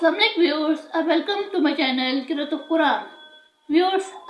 Assalamualaikum viewers, welcome to my channel Qiraat Quran. Viewers,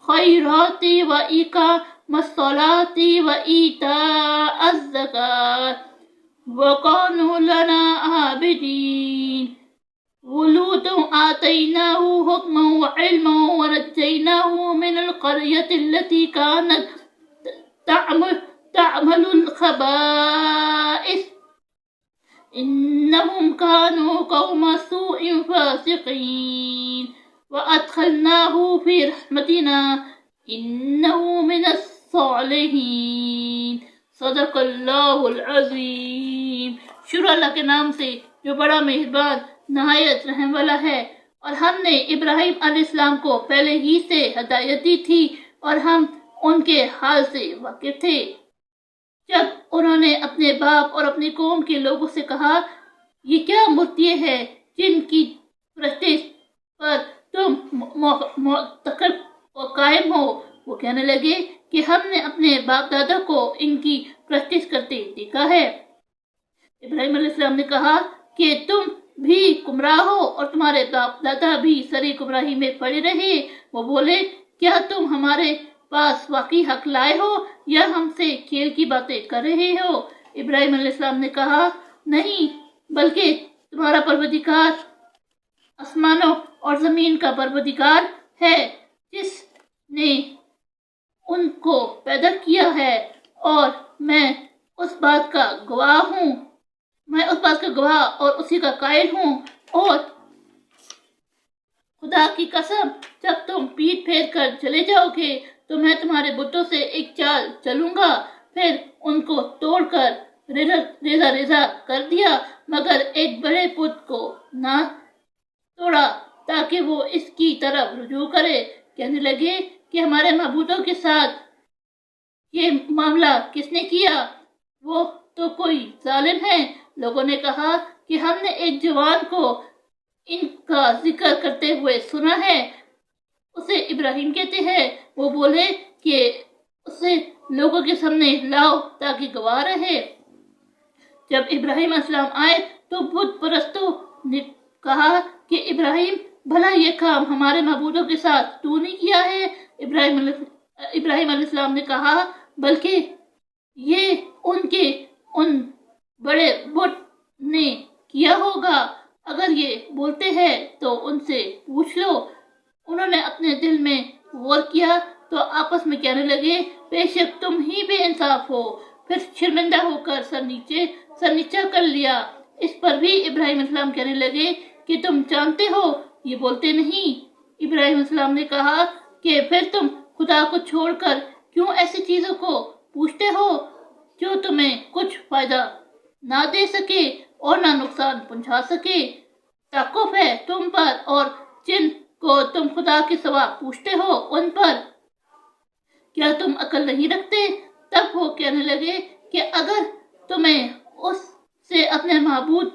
الخيرات وإقام الصلاة وإيتاء الزكاة وكانوا لنا عابدين ولوطا آتيناه حكما وعلما ونجيناه من القرية التي كانت تعمل الخبائث إنهم كانوا قوم سوء فاسقين وأدخلناه في رحمتنا إنه من الصالحين صدق اللہ العظیم۔ شروع اللہ کے نام سے جو بڑا مہربان نہایت رحم والا ہے۔ اور ہم نے ابراہیم علیہ السلام کو پہلے ہی سے ہدایت دی تھی اور ہم ان کے حال سے واقف تھے جب انہوں نے اپنے باپ اور اپنی قوم کے لوگوں سے کہا یہ کیا مورتیاں ہیں جن کی پرستش پر تم معتقد اور قائم ہو؟ وہ کہنے لگے کہ ہم نے اپنے باپ دادا کو ان کی پرستش کرتے دیکھا ہے۔ ابراہیم علیہ السلام نے کہا کہ تم بھی گمراہ ہو اور تمہارے باپ دادا بھی سری گمراہی میں پڑے رہے۔ وہ بولے کیا تم ہمارے پاس واقعی حق لائے ہو یا ہم سے کھیل کی باتیں کر رہے ہو؟ ابراہیم علیہ السلام نے کہا نہیں، بلکہ تمہارا پروردگار آسمانوں اور زمین کا پروردگار ہے جس نے ان کو پیدا کیا ہے اور میں اس بات کا گواہ اور اسی کا قائل ہوں۔ اور خدا کی قسم جب تم پیٹ پھیر کر چلے جاؤ گے تو میں تمہارے بتوں سے ایک چال چلوں گا۔ پھر ان کو توڑ کر ریزہ کر دیا مگر ایک بڑے بت کو نہ توڑا تاکہ وہ اس کی طرف رجوع کرے۔ کہنے لگے کہ ہمارے معبودوں کے ساتھ یہ معاملہ کس نے کیا؟ وہ تو کوئی ظالم ہے۔ لوگوں نے کہا کہ ہم نے ایک جوان کو ان کا ذکر کرتے ہوئے سنا ہے، اسے ابراہیم کہتے ہیں۔ وہ بولے کہ اسے لوگوں کے سامنے لاؤ تاکہ گواہ رہے۔ جب ابراہیم علیہ السلام آئے تو بت پرستوں نے کہا کہ ابراہیم بھلا یہ کام ہمارے معبودوں کے ساتھ تو نے کیا ہے؟ ابراہیم علیہ السلام نے کہا بلکہ یہ ان بڑے بت نے کیا ہوگا، اگر یہ بولتے ہیں تو ان سے پوچھ لو۔ انہوں نے اپنے دل میں غور کیا تو آپس میں کہنے لگے بے شک تم ہی بے انصاف ہو۔ پھر شرمندہ ہو کر سر نیچا کر لیا۔ اس پر بھی ابراہیم علیہ السلام کہنے لگے کہ تم جانتے ہو یہ بولتے نہیں۔ ابراہیم علیہ السلام نے کہا کہ پھر تم خدا کو چھوڑ کر کیوں ایسی چیزوں کو پوچھتے ہو جو تمہیں کچھ فائدہ نہ دے سکے اور نہ نقصان پہنچا سکے؟ توقف ہے تم پر اور جن کو تم خدا کے سوا پوچھتے ہو ان پر، کیا تم عقل نہیں رکھتے؟ تب وہ کہنے لگے کہ اگر تمہیں اس سے اپنے معبود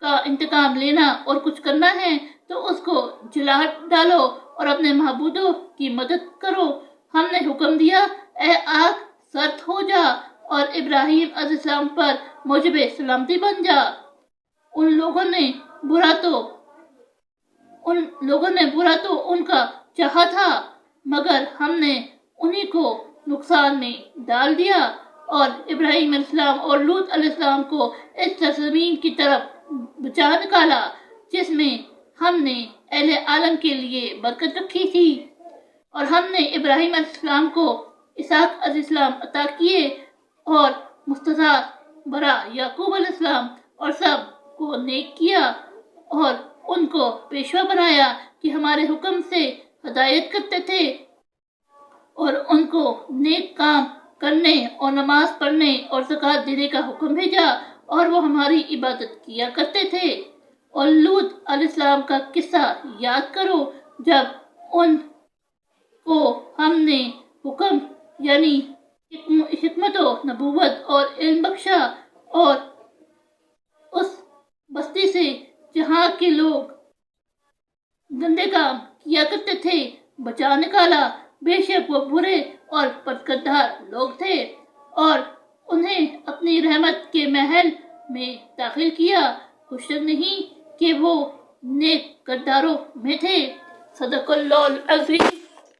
کا انتقام لینا اور کچھ کرنا ہے تو اس کو جلا ڈالو اور اپنے معبودوں کی مدد کرو۔ ہم نے حکم دیا اے آگ سرد ہو جا اور ابراہیم علیہ السلام پر موجب سلامتی بن جا۔ ان لوگوں نے برا تو ان کا چاہا تھا مگر ہم نے انہی کو نقصان میں ڈال دیا اور ابراہیم علیہ السلام اور لوط علیہ السلام کو اس سرزمین کی طرف بچا نکالا جس میں ہم نے اہل عالم کے لیے برکت رکھی تھی۔ اور ہم نے ابراہیم علیہ السلام کو اسحاق علیہ السلام عطا کیے اور مستضعف برا یعقوب علیہ السلام اور سب کو نیک کیا اور ان کو پیشوا بنایا کہ ہمارے حکم سے ہدایت کرتے تھے اور ان کو نیک کام کرنے اور نماز پڑھنے اور زکوٰۃ دینے کا حکم بھیجا اور وہ ہماری عبادت کیا کرتے تھے۔ اور لوط علیہ السلام کا قصہ یاد کرو جب ان کو ہم نے حکم یعنی حکمت و نبوت اور علم بخشا اور اس بستی سے جہاں کے لوگ گندے کام کیا کرتے تھے بچا نکالا۔ بے شک وہ برے اور بدکردار لوگ تھے اور انہیں اپنی رحمت کے محل میں داخل کیا۔ کچھ شک نہیں کہ وہ نیک کرداروں میں تھے۔ صدق اللہ العظیم۔